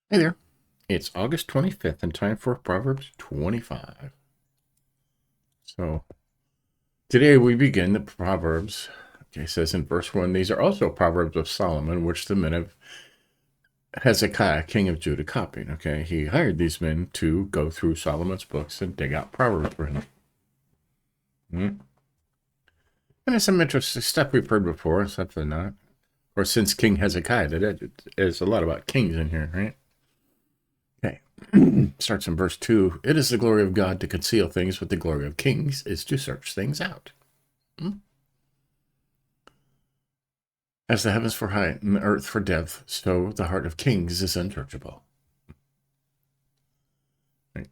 Hey there. It's August 25th and time for Proverbs 25. So today we begin the Proverbs. Okay, it says in verse 1, these are also Proverbs of Solomon, which the men of Hezekiah, king of Judah, copied. Okay, he hired these men to go through Solomon's books and dig out Proverbs for him. And it's some interesting stuff we've heard before, except for not. Or since King Hezekiah, there's a lot about kings in here, right? Okay. Starts in verse 2. It is the glory of God to conceal things, but the glory of kings is to search things out. As the heavens for height and the earth for depth, so the heart of kings is unsearchable. Right.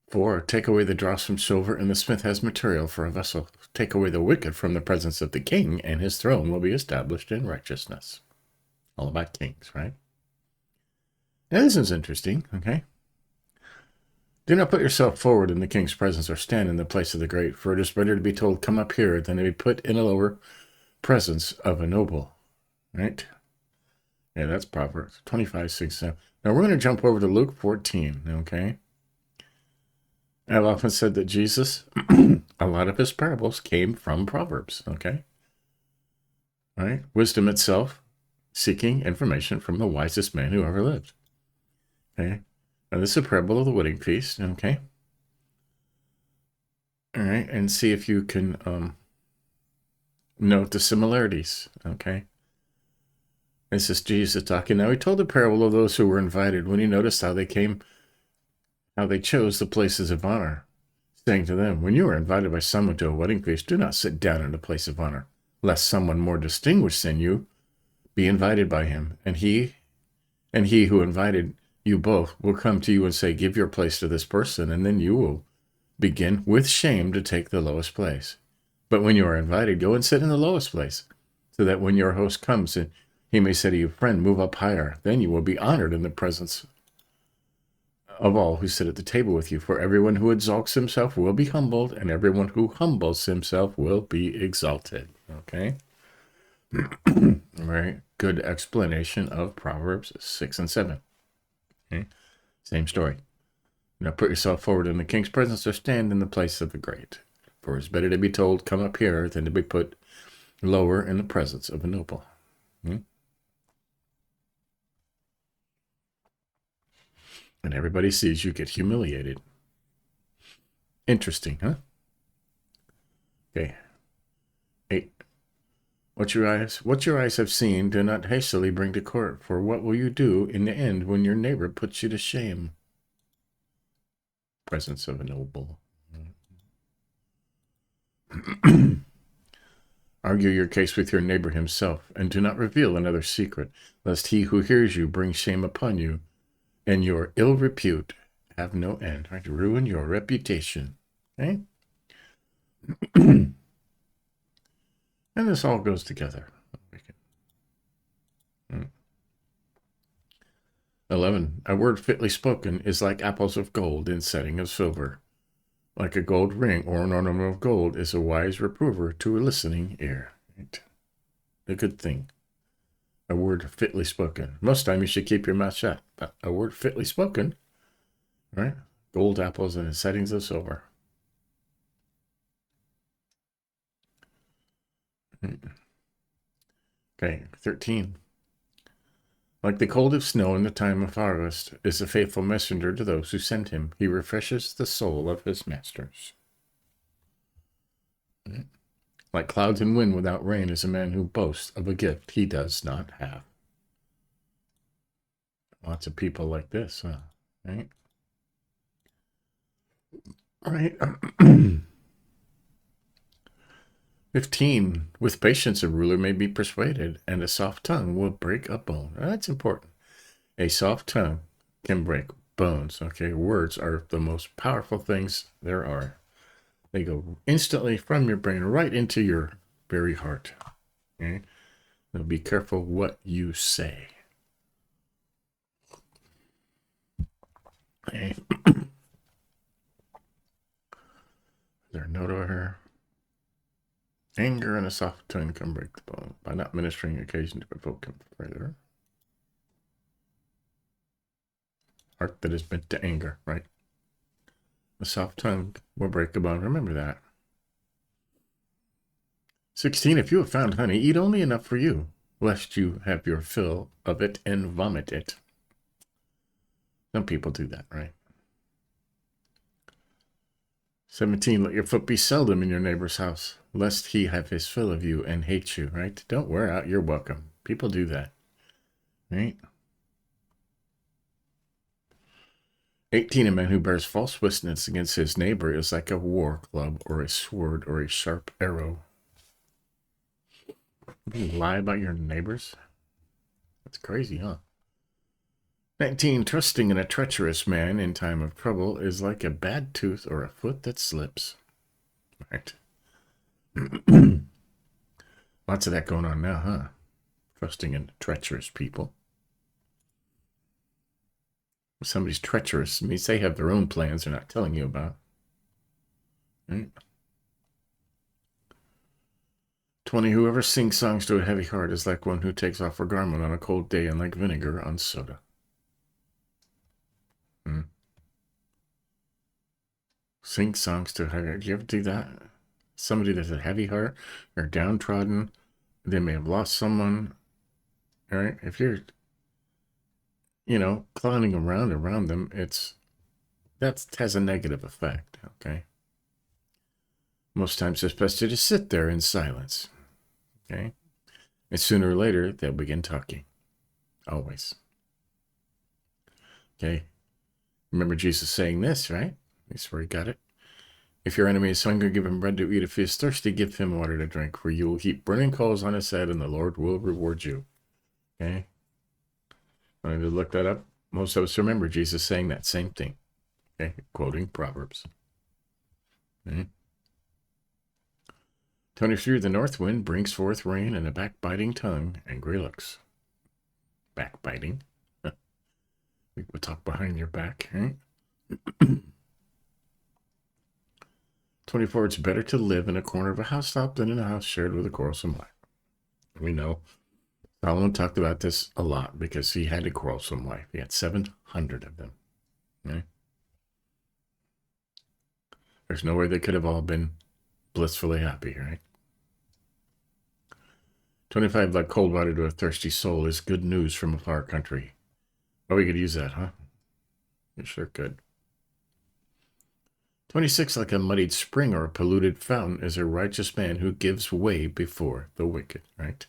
4. Take away the dross from silver, and the smith has material for a vessel. Take away the wicked from the presence of the king, and his throne will be established in righteousness. All about kings, right? Now, this is interesting, okay? Do not put yourself forward in the king's presence or stand in the place of the great, for it is better to be told, come up here, than to be put in a lower presence of a noble, right? Yeah, that's Proverbs 25, 6, 7. Now we're going to jump over to Luke 14, okay? I've often said that Jesus, a lot of his parables came from Proverbs, okay? Right? Wisdom itself, seeking information from the wisest man who ever lived. Okay? Now this is a parable of the wedding feast, okay? All right, and see if you can note the similarities, okay? This is Jesus talking. Now he told the parable of those who were invited when he noticed how they chose the places of honor, saying to them, when you are invited by someone to a wedding feast, do not sit down in a place of honor, lest someone more distinguished than you be invited by him, and he who invited you both will come to you and say, give your place to this person, and then you will begin with shame to take the lowest place. But when you are invited, go and sit in the lowest place, so that when your host comes, and he may say to you, friend, move up higher, then you will be honored in the presence of all who sit at the table with you. For everyone who exalts himself will be humbled, and everyone who humbles himself will be exalted. Okay? Very good explanation of Proverbs 6 and 7. Okay? Same story. Now put yourself forward in the king's presence or stand in the place of the great. For it's better to be told, come up here, than to be put lower in the presence of a noble. And everybody sees you get humiliated. Interesting, huh? Okay. 8. What your eyes have seen, do not hastily bring to court, for what will you do in the end when your neighbor puts you to shame? Presence of a noble. Argue your case with your neighbor himself, and do not reveal another's secret, lest he who hears you bring shame upon you, and your ill repute have no end. Right? Ruin your reputation. Okay? And this all goes together. 11. A word fitly spoken is like apples of gold in setting of silver. Like a gold ring or an ornament of gold is a wise reprover to a listening ear. Right? A good thing. A word fitly spoken. Most time you should keep your mouth shut. But a word fitly spoken, right? Gold apples in settings of silver. Okay, 13. Like the cold of snow in the time of harvest is a faithful messenger to those who send him. He refreshes the soul of his masters. Like clouds and wind without rain is a man who boasts of a gift he does not have. Lots of people like this, huh? Right? Right. 15. With patience a ruler may be persuaded, and a soft tongue will break a bone. That's important. A soft tongue can break bones. Okay, words are the most powerful things there are. They go instantly from your brain right into your very heart. Okay? So be careful what you say. Okay. There a note over here? Anger and a soft tongue can break the bone by not ministering occasion to provoke him further. heart that is bent to anger, right? A soft tongue will break a bone. Remember that. 16, if you have found honey, eat only enough for you, lest you have your fill of it and vomit it. Some people do that, right? 17, let your foot be seldom in your neighbor's house, lest he have his fill of you and hate you, right? Don't wear out your welcome. People do that, right? 18, a man who bears false witness against his neighbor is like a war club or a sword or a sharp arrow. You lie about your neighbors? That's crazy, huh? 19, trusting in a treacherous man in time of trouble is like a bad tooth or a foot that slips. Right. Lots of that going on now, huh? Trusting in treacherous people. If somebody's treacherous, it means they have their own plans they're not telling you about. Right? 20, whoever sings songs to a heavy heart is like one who takes off her garment on a cold day and like vinegar on soda. Sing songs to a heavy heart. Do you ever do that? Somebody that's a heavy heart or downtrodden, they may have lost someone. All right? If you're, clowning around them, that has a negative effect, okay? Most times it's best to just sit there in silence, okay? And sooner or later, they'll begin talking. Always. Okay? Remember Jesus saying this, right? That's where he got it. If your enemy is hungry, give him bread to eat. If he is thirsty, give him water to drink, for you will heap burning coals on his head, and the Lord will reward you. Okay? I need to look that up. Most of us remember Jesus saying that same thing. Okay? Quoting Proverbs. Okay? 23, the north wind brings forth rain, and a backbiting tongue, angry looks. Backbiting? We will talk behind your back, right? 24, it's better to live in a corner of a housetop than in a house shared with a quarrelsome wife. We know Solomon talked about this a lot because he had a quarrelsome wife. He had 700 of them. Right? There's no way they could have all been blissfully happy, right? 25, like cold water to a thirsty soul is good news from a far country. Oh, we could use that, huh? We sure could. 26, like a muddied spring or a polluted fountain is a righteous man who gives way before the wicked, right?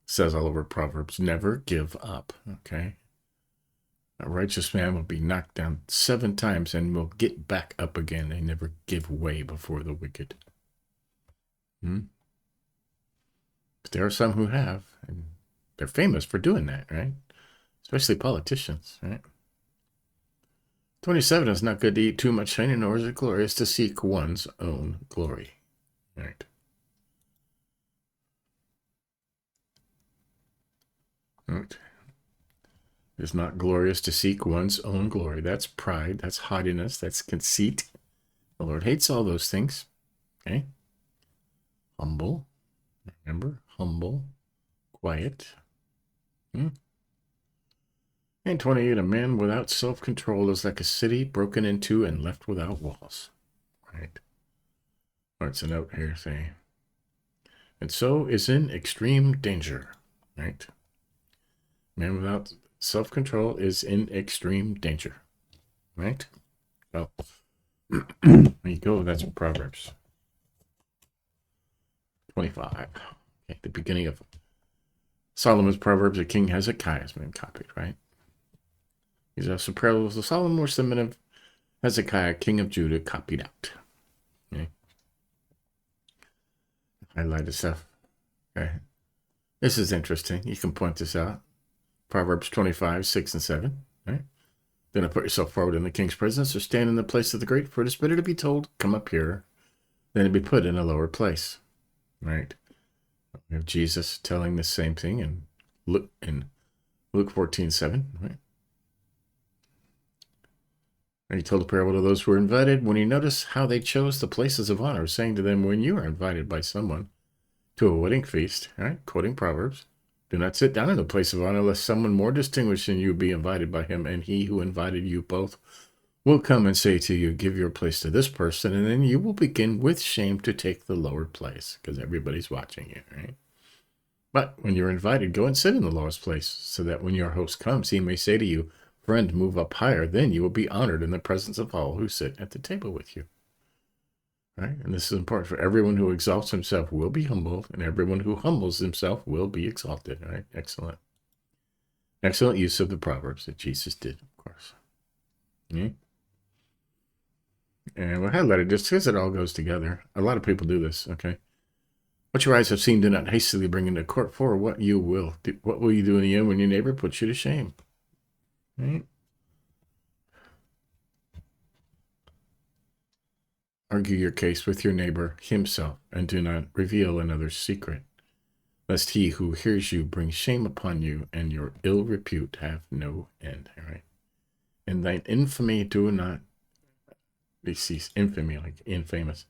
It says all over Proverbs, never give up, okay? A righteous man will be knocked down 7 times and will get back up again and never give way before the wicked. But there are some who have, and they're famous for doing that, right? Especially politicians, right? 27, it's not good to eat too much honey, nor is it glorious to seek one's own glory. Right. Right. It's not glorious to seek one's own glory. That's pride. That's haughtiness. That's conceit. The Lord hates all those things. Okay. Humble. Remember? Humble. Quiet. And 28, a man without self-control is like a city broken into and left without walls. Right. Or it's a note here saying, and so is in extreme danger. Right. Man without self-control is in extreme danger. Right. Well, there you go. That's Proverbs 25. Okay, the beginning of Solomon's Proverbs, of King Hezekiah has been copied, right? These are Proverbs of Solomon, which the men of Hezekiah, king of Judah, copied out. Okay. Highlighted stuff. Okay. This is interesting. You can point this out. Proverbs 25, 6 and 7. Right? Then put yourself forward in the king's presence or stand in the place of the great, for it is better to be told, come up here, than to be put in a lower place. Right? We have Jesus telling the same thing in Luke 14, 7. Right? And he told a parable to those who were invited when he noticed how they chose the places of honor, saying to them, when you are invited by someone to a wedding feast, right? Quoting Proverbs, Do not sit down in the place of honor, lest someone more distinguished than you be invited by him, and he who invited you both will come and say to you, give your place to this person, and then you will begin with shame to take the lower place, because everybody's watching you, right? But when you're invited, go and sit in the lowest place, so that when your host comes, he may say to you, friend, move up higher. Then you will be honored in the presence of all who sit at the table with you. Right? And this is important. For everyone who exalts himself will be humbled, and everyone who humbles himself will be exalted. Right? Excellent. Excellent use of the Proverbs that Jesus did, of course. Okay? And we'll highlight it just because it all goes together. A lot of people do this, okay? What your eyes have seen, do not hastily bring into court, for what you will do. What will you do in the end when your neighbor puts you to shame? Right? Argue your case with your neighbor himself, and do not reveal another's secret, lest he who hears you bring shame upon you, and your ill repute have no end. All right? And thine infamy do not cease. Infamy, like infamous.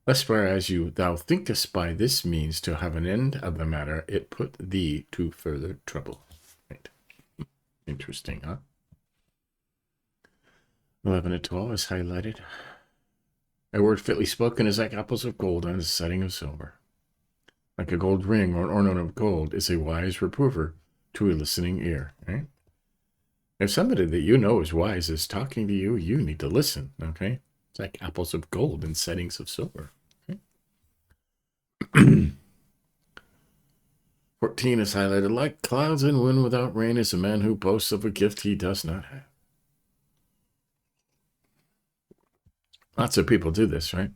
Lest whereas thou thinkest by this means to have an end of the matter, it put thee to further trouble. Right. Interesting, huh? 11 to 12 is highlighted. A word fitly spoken is like apples of gold on a setting of silver. Like a gold ring or an ornament of gold is a wise reprover to a listening ear. Right? If somebody that you know is wise is talking to you, you need to listen. Okay? It's like apples of gold in settings of silver. Okay? 14 is highlighted. Like clouds and wind without rain is a man who boasts of a gift he does not have. Lots of people do this, right?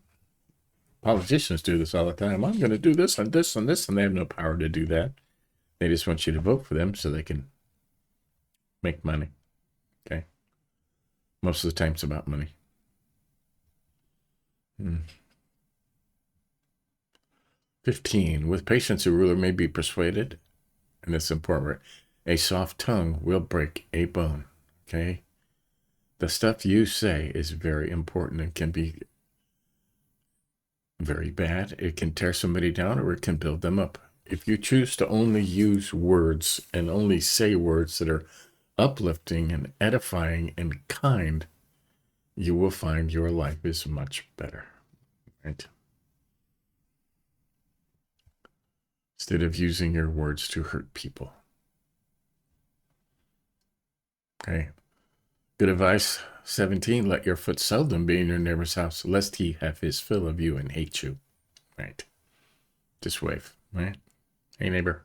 Politicians do this all the time. I'm going to do this and this and this, and they have no power to do that. They just want you to vote for them so they can make money. Okay? Most of the time it's about money. 15. With patience a ruler may be persuaded, and it's important. A soft tongue will break a bone. Okay? The stuff you say is very important and can be very bad. It can tear somebody down or it can build them up. If you choose to only use words and only say words that are uplifting and edifying and kind, you will find your life is much better. Right? Instead of using your words to hurt people. Okay. Good advice. 17, let your foot seldom be in your neighbor's house, lest he have his fill of you and hate you. Right. Just wave. Right. Hey, neighbor.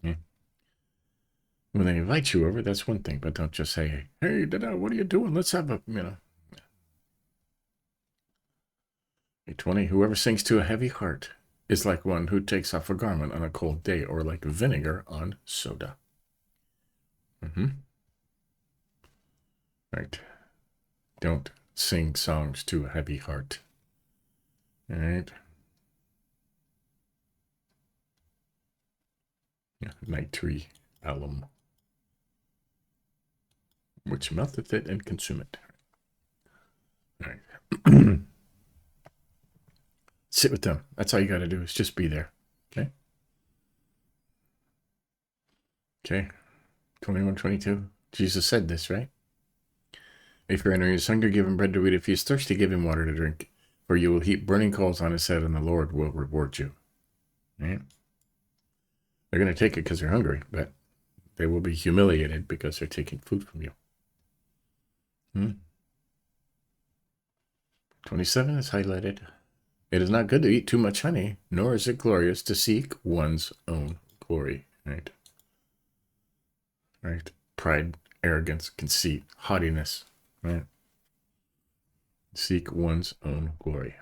Yeah. When they invite you over, that's one thing, but don't just say, hey, what are you doing? Let's have a, 20, whoever sings to a heavy heart is like one who takes off a garment on a cold day, or like vinegar on soda. Right. Don't sing songs to a heavy heart. All right. Yeah, night tree alum, which melteth it and consume it. All right. Sit with them. That's all you got to do is just be there. Okay. Okay. 21, 22. Jesus said this, right? If your enemy is hungry, give him bread to eat. If he is thirsty, give him water to drink. For you will heap burning coals on his head, and the Lord will reward you. Right? They're going to take it because they're hungry, but they will be humiliated because they're taking food from you. 27 is highlighted. It is not good to eat too much honey, nor is it glorious to seek one's own glory. Right? Right? Pride, arrogance, conceit, haughtiness. Right? Seek one's own glory.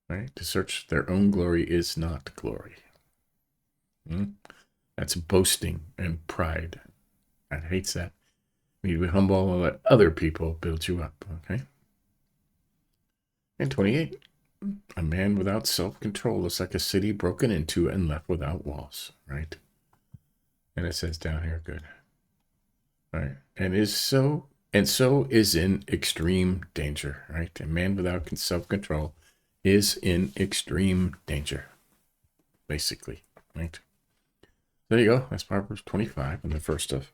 Right? To search their own glory is not glory. That's boasting and pride. God hates that. You need to be humble and let other people build you up. Okay? And 28. A man without self-control is like a city broken into and left without walls. Right? And it says down here, good. Right? And so is in extreme danger. Right? A man without self-control is in extreme danger, basically. Right. There you go. That's Proverbs 25 and the first of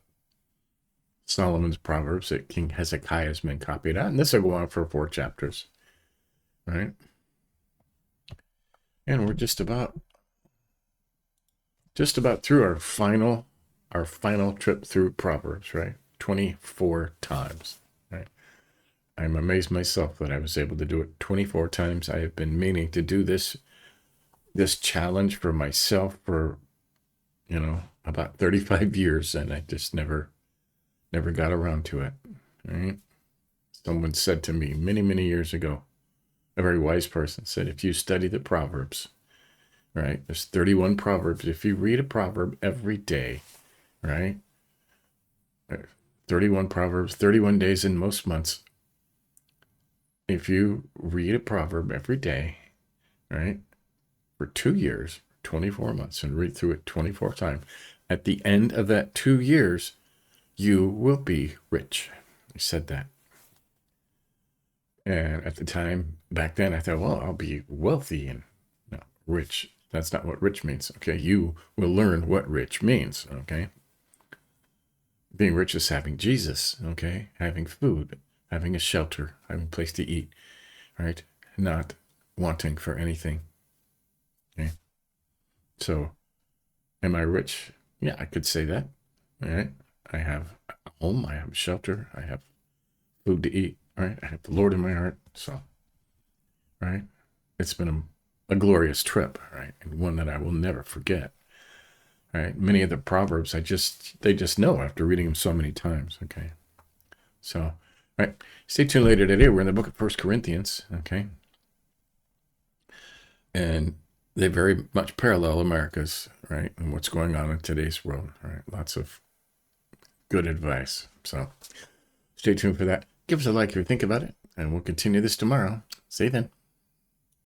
Solomon's Proverbs that King Hezekiah's men copied out. And this will go on for 4 chapters. Right. And we're just about through our final trip through Proverbs, right? 24 times. Right. I'm amazed myself that I was able to do it 24 times. I have been meaning to do this challenge for myself for, about 35 years, and I just never got around to it. Right? Someone said to me many, many years ago, a very wise person said, if you study the Proverbs, right, there's 31 Proverbs. If you read a proverb every day, right, 31 Proverbs, 31 days in most months. If you read a proverb every day, right, for 2 years, 24 months, and read through it 24 times, at the end of that 2 years, you will be rich. He said that. And at the time, back then, I thought, well, I'll be wealthy and no, rich. That's not what rich means. Okay. You will learn what rich means. Okay. Being rich is having Jesus. Okay. Having food, having a shelter, having a place to eat, right? Not wanting for anything. Okay. So, am I rich? Yeah, I could say that. All right. I have a home, I have a shelter, I have food to eat, right? I have the Lord in my heart. So, right? It's been a glorious trip, right? And one that I will never forget. Right? Many of the Proverbs, they just know after reading them so many times. Okay. So, right. Stay tuned later today. We're in the book of 1 Corinthians. Okay. And they very much parallel America's, right? And what's going on in today's world, right? Lots of good advice. So stay tuned for that. Give us a like if you think about it, and we'll continue this tomorrow. See you then.